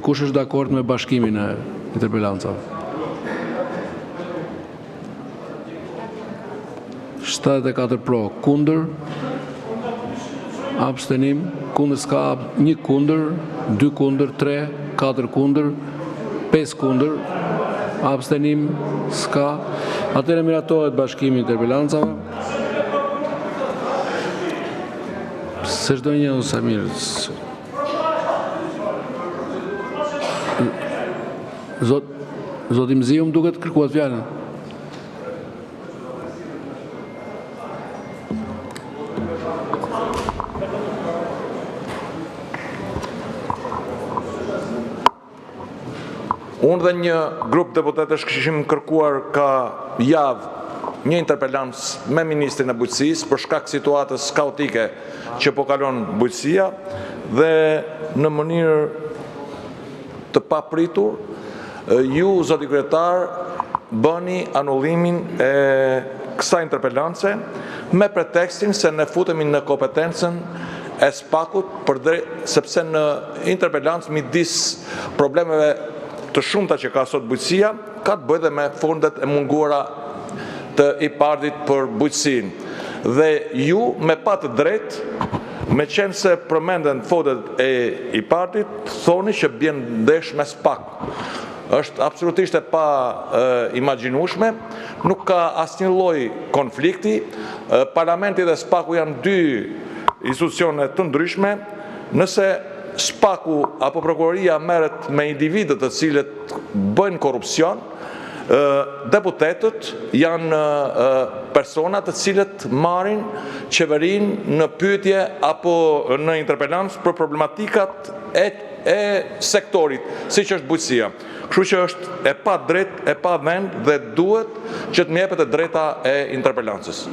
Kush është dakord me bashkimin e interpelancave? 74 pro, kundër, abstenim, kundër s'ka, 1 kundër, 2 kundër, 3, 4 kundër, 5 kundër, abstenim s'ka. Atëherë miratohet bashkimi i interpelancave. Se çdo një ose mirë. Zoti Mziu më duket kërkuat fjalën. Unë dhe një grup deputetësh kishim kërkuar ka javë një interpelancë me Ministrin e Bujqësisë për shkak situatës kaotike që po kalon bujqësia dhe në mënyrë të papritur ju, zoti kryetar, bëni anullimin e kësaj interpelance me pretekstin se ne futemi në kompetencën e SPAK-ut sepse në interpelancë midis problemeve të shumta që ka sot bujqësia, ka të bëjë dhe me fondet e munguara të IPARD-it për bujqësinë. Dhe ju me pa të drejtë, me qenë se përmenden fondet e IPARD-it, thoni që bjen ndesh me SPAK. Është absolutisht e pa imagjinueshme, nuk ka asnjë lloj konflikti. Parlamenti dhe SPAK-u janë 2 institucione të ndryshme. Nëse SPAK-u apo prokuroria merret me individët të cilët bëjnë korrupsion, deputetët janë persona të cilët marrin qeverinë në pyetje apo në interpelancë për problematikat e sektorit, siç është bujqësia. Kështu që është e pa drejtë, e pa vend dhe duhet që të më jepet e drejta e interpelancës.